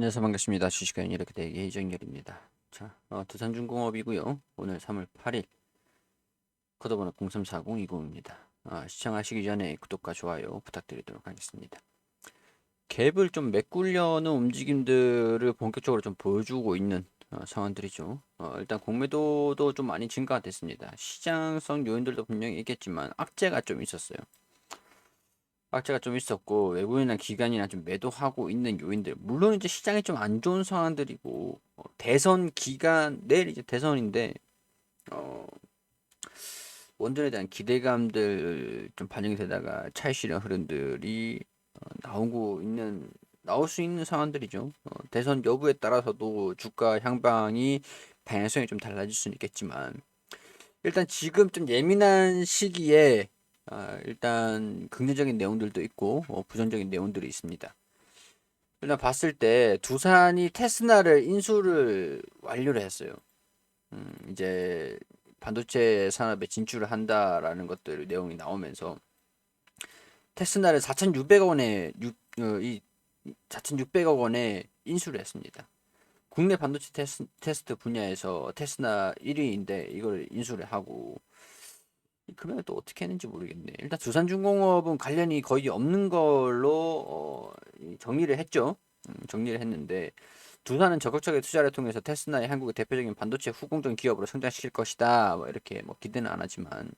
안녕하세요. 반갑습니다. 주식회원 이렇게 대기 이정열입니다. 자, 두산중공업이고요. 오늘 3월 8일 코드번호 034020입니다. 시청하시기 전에 구독과 좋아요 부탁드리도록 하겠습니다. 갭을 좀 메꾸려는 움직임들을 본격적으로 좀 보여주고 있는 상황들이죠. 일단 공매도도 좀 많이 증가됐습니다. 시장성 요인들도 분명히 있겠지만 악재가 좀 있었어요. 악재가 좀 있었고 외국인이나 기관이나 좀 매도하고 있는 요인들, 물론 이제 시장이 좀 안 좋은 상황들이고 대선 기간, 내일 이제 대선인데 어, 원전에 대한 기대감들 좀 반영이 되다가 차익실현 흐름들이 나올 수 있는 상황들이죠. 대선 여부에 따라서도 주가 향방이 방향성이 좀 달라질 수는 있겠지만 일단 지금 좀 예민한 시기에 일단 긍정적인 내용들도 있고 부정적인 내용들이 있습니다. 일단 봤을 때 두산이 테스나를 인수를 완료를 했어요. 이제 반도체 산업에 진출을 한다라는 것들 내용이 나오면서 테스나를 4,600억 원에 이 4,600억 원에 인수를 했습니다. 국내 반도체 테스트 분야에서 테스나 1위인데 이걸 인수를 하고 이 금액을 또 어떻게 했는지 모르겠네. 일단 두산중공업은 관련이 거의 없는 걸로 정리를 했죠. 정리를 했는데 두산은 적극적인 투자를 통해서 테스나의 한국의 대표적인 반도체 후공정 기업으로 성장시킬 것이다. 뭐 이렇게 뭐 기대는 안 하지만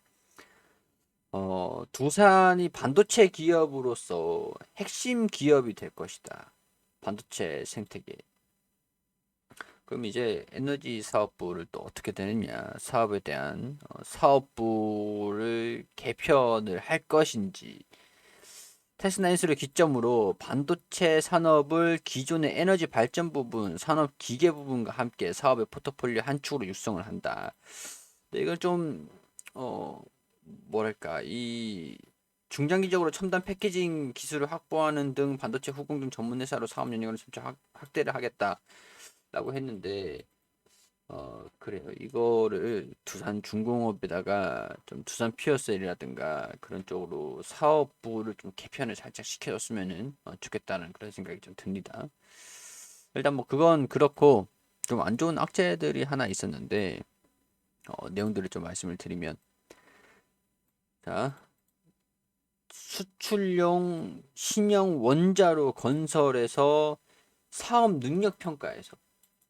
두산이 반도체 기업으로서 핵심 기업이 될 것이다. 반도체 생태계. 그럼 이제 에너지 사업부를 또 어떻게 되느냐, 사업에 대한 사업부를 개편을 할 것인지, 테스나 인수를 기점으로 반도체 산업을 기존의 에너지 발전 부분, 산업 기계 부분과 함께 사업의 포트폴리오 한 축으로 육성을 한다. 근데 이걸 좀 뭐랄까, 이 중장기적으로 첨단 패키징 기술을 확보하는 등 반도체 후공정 전문 회사로 사업 영역을 점차 확대를 하겠다라고 했는데 그래요. 이거를 두산 중공업에다가 좀 두산 피어셀이라든가 그런 쪽으로 사업부를 좀 개편을 살짝 시켜줬으면은 좋겠다는 그런 생각이 좀 듭니다. 일단 뭐 그건 그렇고 좀 안 좋은 악재들이 하나 있었는데 내용들을 좀 말씀을 드리면 자 수출용 신형 원자로 건설에서 사업 능력 평가에서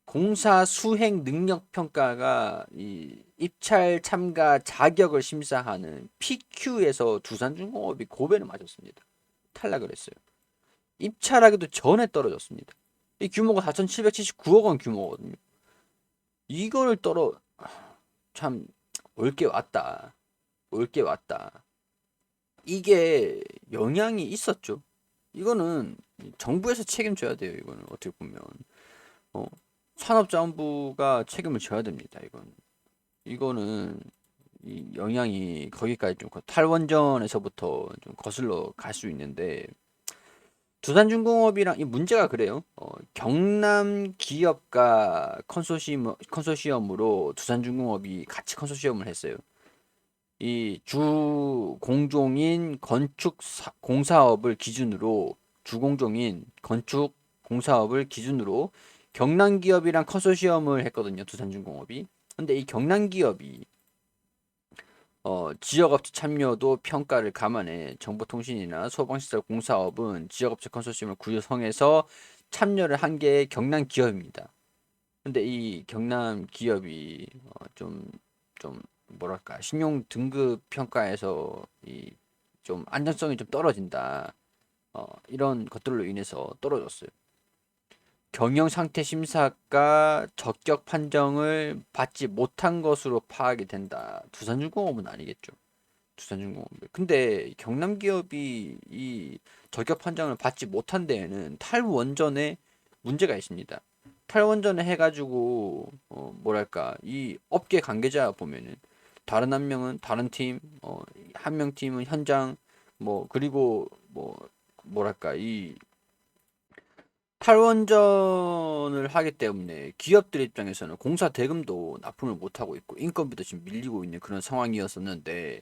공사 수행 능력 평가가 이 입찰 참가 자격을 심사하는 PQ에서 두산중공업이 고배를 맞았습니다. 탈락을 했어요. 입찰하기도 전에 떨어졌습니다. 이 규모가 4,779억 원 규모거든요. 이거를 참 올 게 왔다. 올 게 왔다. 이게 영향이 있었죠. 이거는 정부에서 책임져야 돼요. 이거는 어떻게 보면 어, 산업자원부가 책임을 져야 됩니다. 이거는 이 영향이 거기까지 좀 탈원전에서부터 좀 거슬러 갈 수 있는데 두산중공업이랑 이 문제가 그래요. 경남 기업가 컨소시엄으로 두산중공업이 같이 컨소시엄을 했어요. 이 주 공종인 공사업을 기준으로 주공종인 건축 공사업을 기준으로 경남 기업이랑 컨소시엄을 했거든요. 두산중공업이. 근데 이 경남 기업이 지역업체 참여도 평가를 감안해 정보통신이나 소방시설 공사업은 지역업체 컨소시엄을 구성해서 참여를 한 게 경남 기업입니다. 근데 이 경남 기업이 좀 뭐랄까 신용 등급 평가에서 이 좀 안정성이 좀 떨어진다. 이런 것들로 인해서 떨어졌어요. 경영 상태 심사가 적격 판정을 받지 못한 것으로 파악이 된다. 두산중공업은 아니겠죠. 두산중공업. 근데 경남 기업이 이 저격 판정을 받지 못한 데에는 탈원전에 문제가 있습니다. 탈원전에 해가지고 뭐랄까 이 업계 관계자 보면은 다른 한 명은 다른 팀, 한 명 팀은 현장 뭐 그리고 뭐 뭐랄까 이 탈원전을 하기 때문에 기업들 입장에서는 공사 대금도 납품을 못 하고 있고 인건비도 지금 밀리고 있는 그런 상황이었었는데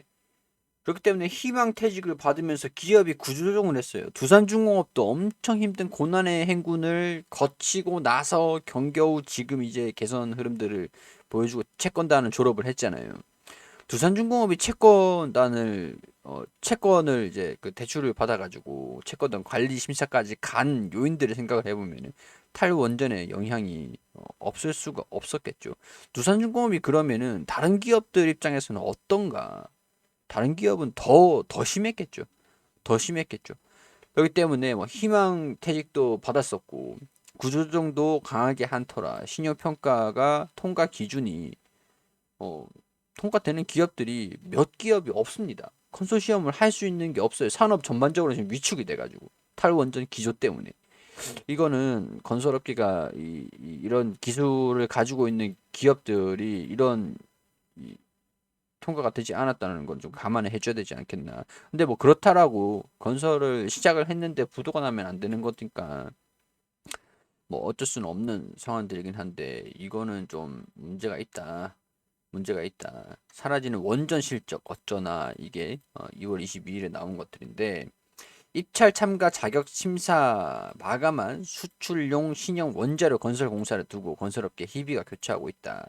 그렇기 때문에 희망퇴직을 받으면서 기업이 구조조정을 했어요. 두산중공업도 엄청 힘든 고난의 행군을 거치고 나서 겨우 지금 이제 개선 흐름들을 보여주고 채권단은 졸업을 했잖아요. 두산중공업이 채권을 이제 그 대출을 받아가지고 채권단 관리 심사까지 간 요인들을 생각을 해보면은 탈원전의 영향이 없을 수가 없었겠죠. 두산중공업이 그러면은 다른 기업들 입장에서는 어떤가? 다른 기업은 더 심했겠죠. 더 심했겠죠. 그렇기 때문에 뭐 희망퇴직도 받았었고 구조조정도 강하게 한 터라 신용평가가 통과 기준이 어, 통과되는 기업들이 몇 기업이 없습니다. 컨소시엄을 할 수 있는 게 없어요. 산업 전반적으로 지금 위축이 돼가지고 탈원전 기조 때문에 이거는 건설업계가 이런 기술을 가지고 있는 기업들이 이런 이 통과가 되지 않았다는 건 좀 감안을 해줘야 되지 않겠나. 근데 뭐 그렇다라고 건설을 시작을 했는데 부도가 나면 안 되는 거니까 뭐 어쩔 수는 없는 상황들이긴 한데 이거는 좀 문제가 있다. 문제가 있다. 사라지는 원전 실적 어쩌나 이게 2월 22일에 나온 것들인데 입찰 참가 자격 심사 마감한 수출용 신형 원자력 건설 공사를 두고 건설업계 희비가 교차하고 있다.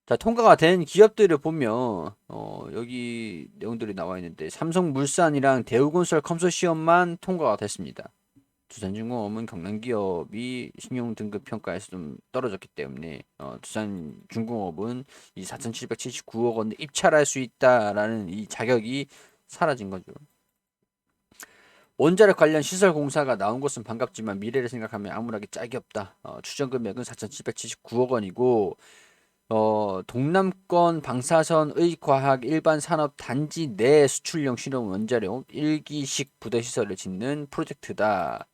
자, 통과가 된 기업들을 보면 여기 내용들이 나와 있는데 삼성물산이랑 대우건설 컨소시엄만 통과가 됐습니다. 두산중공업은 경남기업이 신용등급 평가에서 좀 떨어졌기 때문에 두산중공업은 이 4,779억 원에 입찰할 수 있다라는 이 자격이 사라진 거죠. 원자력 관련 시설 공사가 나온 것은 반갑지만 미래를 생각하면 암울하게 짝이 없다. 추정 금액은 4,779억 원이고 동남권 방사선의 과학 일반 산업 단지 내 수출용 신형 원자력 1기식 부대 시설을 짓는 프로젝트다.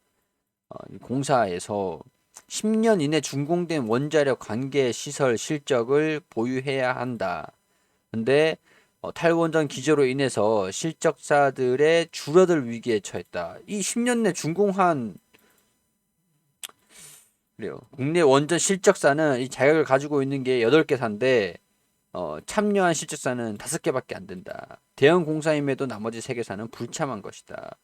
이 공사에서 10년 이내 준공된 원자력 관계 시설 실적을 보유해야 한다. 근데 탈원전 기조로 인해서 실적사들의 줄어들 위기에 처했다. 이 10년 내 준공한 그래요. 국내 원전 실적사는 이 자격을 가지고 있는 게 8개사인데 참여한 실적사는 5개밖에 안 된다. 대형 공사임에도 나머지 3개사는 불참한 것이다.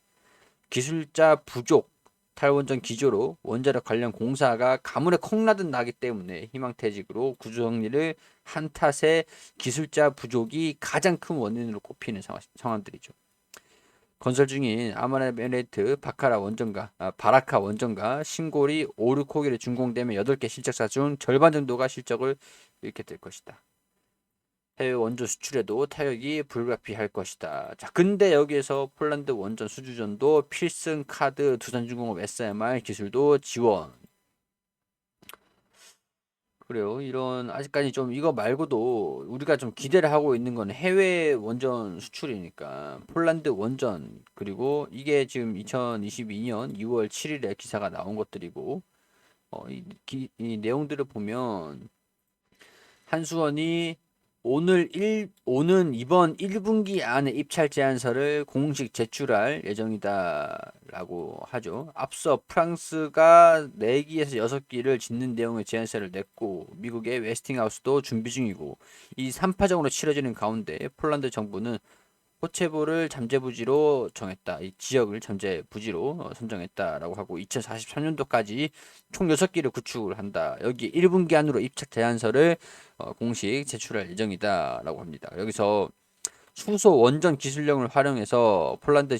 기술자 부족, 탈원전 기조로 원자력 관련 공사가 가물에 콩나듯 나기 때문에 희망퇴직으로 구조정리를 한 탓에 기술자 부족이 가장 큰 원인으로 꼽히는 상황들이죠. 건설 중인 아마라메레이트 바라카 원전과 신고리 오르코기를 준공되면 8개 실적사 중 절반 정도가 실적을 잃게 될 것이다. 해외 원전 수출에도 타격이 불가피할 것이다. 자, 근데 여기에서 폴란드 원전 수주전도 필승 카드 두산중공업 SMR 기술도 지원. 그래요. 이런 아직까지 좀 이거 말고도 우리가 좀 기대를 하고 있는 건 해외 원전 수출이니까 폴란드 원전 그리고 이게 지금 2022년 2월 7일에 기사가 나온 것들이고 이 내용들을 보면 한수원이 오는 이번 1분기 안에 입찰 제안서를 공식 제출할 예정이다라고 하죠. 앞서 프랑스가 4기에서 6기를 짓는 내용의 제안서를 냈고 미국의 웨스팅하우스도 준비 중이고 이 3파전으로 치러지는 가운데 폴란드 정부는 호체보를 잠재부지로 정했다. 이 지역을 잠재부지로 선정했다라고 하고 2043년도까지 총 6기를 구축을 한다. 여기 1분기 안으로 입찰 제안서를 공식 제출할 예정이다라고 합니다. 여기서 수소 원전 기술력을 활용해서 폴란드에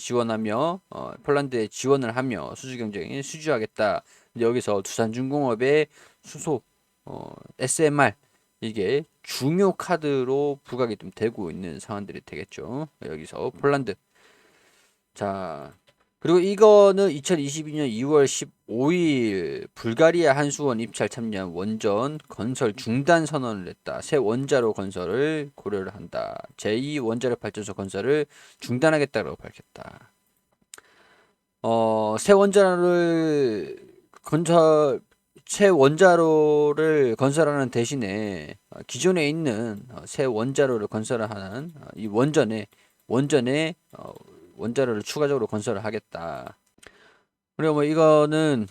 지원을 하며 수주 경쟁에 수주하겠다. 여기서 두산중공업의 수소 SMR 이게 중요 카드로 부각이 좀 되고 있는 상황들이 되겠죠. 여기서 폴란드. 자, 그리고 이거는 2022년 2월 15일 불가리아 한수원 입찰 참여한 원전 건설 중단 선언을 냈다. 새 원자로 건설을 고려를 한다. 제2 원자력 발전소 건설을 중단하겠다고 밝혔다. 새 원자로를 건설 새 원자로를 건설하는 대신에 기존에 있는 새 원자로를 건설하는 이 원전에 원자로를 추가적으로 건설을 하겠다. 그리고 뭐 이거는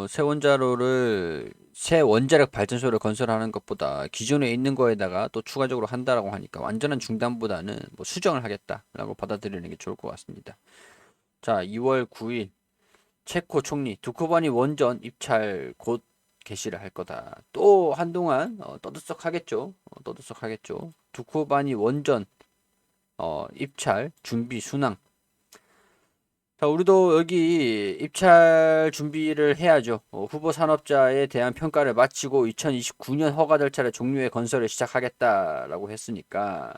새 원자로를 새 원자력 발전소를 건설하는 것보다 기존에 있는 거에다가 또 추가적으로 한다라고 하니까 완전한 중단보다는 뭐 수정을 하겠다라고 받아들이는 게 좋을 것 같습니다. 자, 2월 9일 체코 총리 두코바니 원전 입찰 곧 개시를 할 거다. 또 한동안 떠들썩하겠죠. 떠들썩하겠죠. 두코바니 원전 입찰 준비 순항. 자, 우리도 여기 입찰 준비를 해야죠. 후보 산업자에 대한 평가를 마치고 2029년 허가 절차를 종료해 건설을 시작하겠다라고 했으니까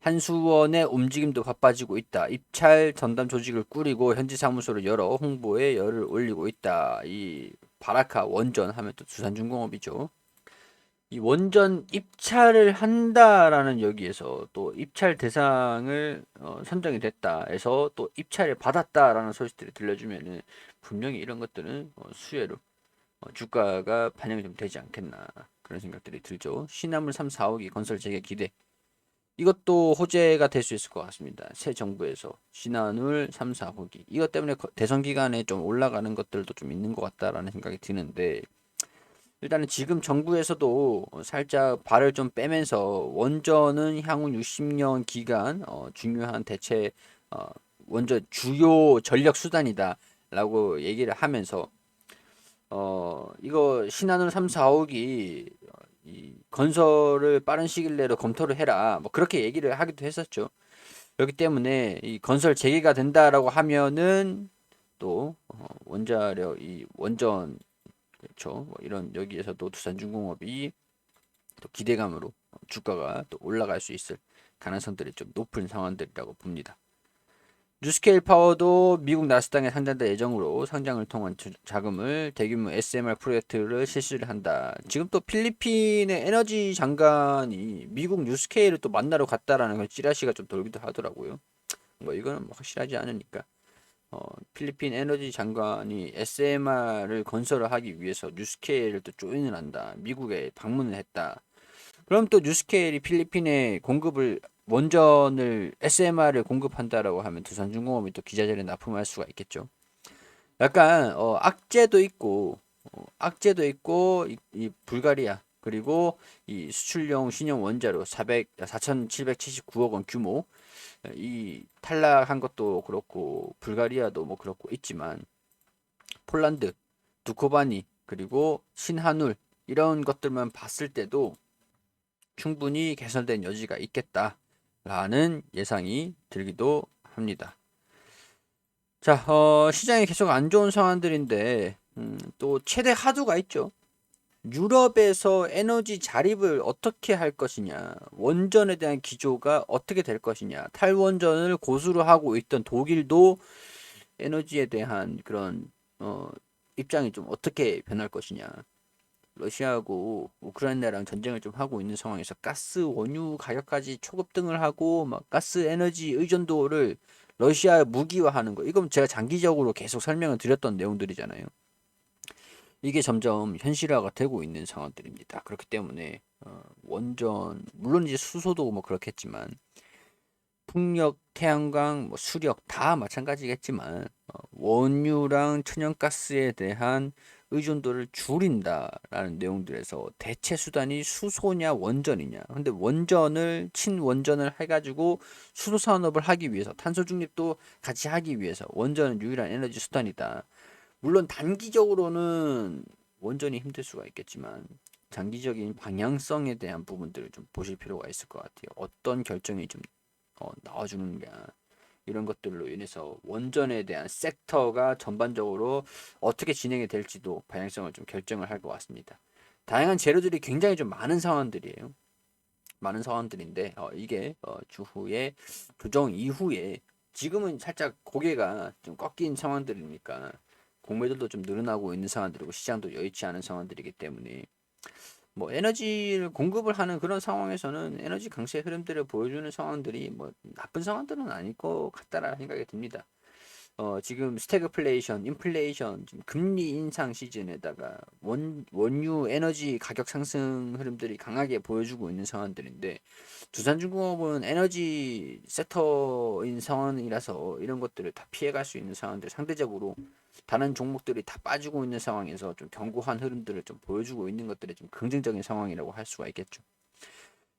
한수원의 움직임도 바빠지고 있다. 입찰 전담 조직을 꾸리고 현지 사무소를 열어 홍보에 열을 올리고 있다. 이 바라카 원전 하면 또 두산중공업이죠. 이 원전 입찰을 한다라는 여기에서 또 입찰 대상을 선정이 됐다 해서 또 입찰을 받았다라는 소식들이 들려주면은 분명히 이런 것들은 수혜로 주가가 반영이 좀 되지 않겠나 그런 생각들이 들죠. 시나물 3, 4호기 건설 재개 기대 이것도 호재가 될 수 있을 것 같습니다. 새 정부에서 신한울 3, 4호기 이것 때문에 대선 기간에 좀 올라가는 것들도 좀 있는 것 같다라는 생각이 드는데 일단은 지금 정부에서도 살짝 발을 좀 빼면서 원전은 향후 60년 기간 중요한 대체 어, 원전 주요 전력 수단이다라고 얘기를 하면서 이거 신한울 3, 4호기 이 건설을 빠른 시일 내로 검토를 해라 뭐 그렇게 얘기를 하기도 했었죠. 그렇기 때문에 이 건설 재개가 된다라고 하면은 또 원자력 이 원전 그렇죠. 뭐 이런 여기에서도 두산중공업이 또 기대감으로 주가가 또 올라갈 수 있을 가능성들이 좀 높은 상황들이라고 봅니다. 뉴스케일 파워도 미국 나스닥에 상장될 예정으로 상장을 통한 자금을 대규모 SMR 프로젝트를 실시를 한다. 지금 또 필리핀의 에너지 장관이 미국 뉴스케일을 또 만나러 갔다라는 걸 찌라시가 좀 돌기도 하더라고요. 뭐 이거는 뭐 확실하지 않으니까. 필리핀 에너지 장관이 SMR을 건설을 하기 위해서 뉴스케일을 또 조인을 한다. 미국에 방문을 했다. 그럼 또 뉴스케일이 필리핀에 공급을 원전을 SMR을 공급한다라고 하면 두산중공업이 또 기자재를 납품할 수가 있겠죠. 약간 악재도 있고 이 불가리아 그리고 이 수출용 신형 원자로 4,779억 원 규모 이 탈락한 것도 그렇고 불가리아도 뭐 그렇고 있지만 폴란드, 두코바니 그리고 신한울 이런 것들만 봤을 때도 충분히 개선된 여지가 있겠다라는 예상이 들기도 합니다. 자, 시장이 계속 안 좋은 상황들인데 또 최대 하두가 있죠. 유럽에서 에너지 자립을 어떻게 할 것이냐, 원전에 대한 기조가 어떻게 될 것이냐, 탈원전을 고수로 하고 있던 독일도 에너지에 대한 그런 입장이 좀 어떻게 변할 것이냐. 러시아하고 우크라이나랑 전쟁을 좀 하고 있는 상황에서 가스 원유 가격까지 초급등을 하고 막 가스 에너지 의존도를 러시아 무기화하는 거. 이건 제가 장기적으로 계속 설명을 드렸던 내용들이잖아요. 이게 점점 현실화가 되고 있는 상황들입니다. 그렇기 때문에 원전 물론 이제 수소도 뭐 그렇겠지만 풍력, 태양광, 뭐 수력 다 마찬가지겠지만 원유랑 천연가스에 대한 의존도를 줄인다라는 내용들에서 대체 수단이 수소냐 원전이냐. 근데 원전을 친원전을 해가지고 수소 산업을 하기 위해서 탄소 중립도 같이 하기 위해서 원전은 유일한 에너지 수단이다. 물론 단기적으로는 원전이 힘들 수가 있겠지만 장기적인 방향성에 대한 부분들을 좀 보실 필요가 있을 것 같아요. 어떤 결정이 좀 나와주는가 이런 것들로 인해서 원전에 대한 섹터가 전반적으로 어떻게 진행이 될지도 방향성을 좀 결정을 할 것 같습니다. 다양한 재료들이 굉장히 좀 많은 상황들이에요. 많은 상황들인데 이게 주후에 조정 이후에 지금은 살짝 고개가 좀 꺾인 상황들이니까 공매도도 좀 늘어나고 있는 상황들이고 시장도 여의치 않은 상황들이기 때문에 뭐 에너지를 공급을 하는 그런 상황에서는 에너지 강세 흐름들을 보여주는 상황들이 뭐 나쁜 상황들은 아닐 것 같다라는 생각이 듭니다. 지금 스태그플레이션, 인플레이션, 지금 금리 인상 시즌에다가 원유 에너지 가격 상승 흐름들이 강하게 보여주고 있는 상황들인데 두산중공업은 에너지 섹터인 상황이라서 이런 것들을 다 피해갈 수 있는 상황들 상대적으로 다른 종목들이 다 빠지고 있는 상황에서 좀 견고한 흐름들을 좀 보여주고 있는 것들이 좀 긍정적인 상황이라고 할 수가 있겠죠.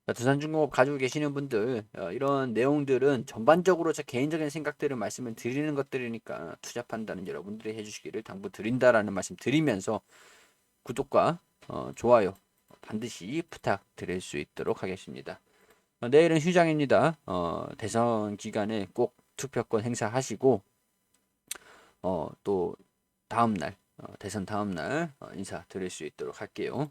자, 두산중공업 가지고 계시는 분들 이런 내용들은 전반적으로 제 개인적인 생각들을 말씀을 드리는 것들이니까 투자 판단은 여러분들이 해주시기를 당부드린다라는 말씀 드리면서 구독과 좋아요 반드시 부탁드릴 수 있도록 하겠습니다. 내일은 휴장입니다. 대선 기간에 꼭 투표권 행사하시고 또 다음 날 대선 다음 날 인사드릴 수 있도록 할게요.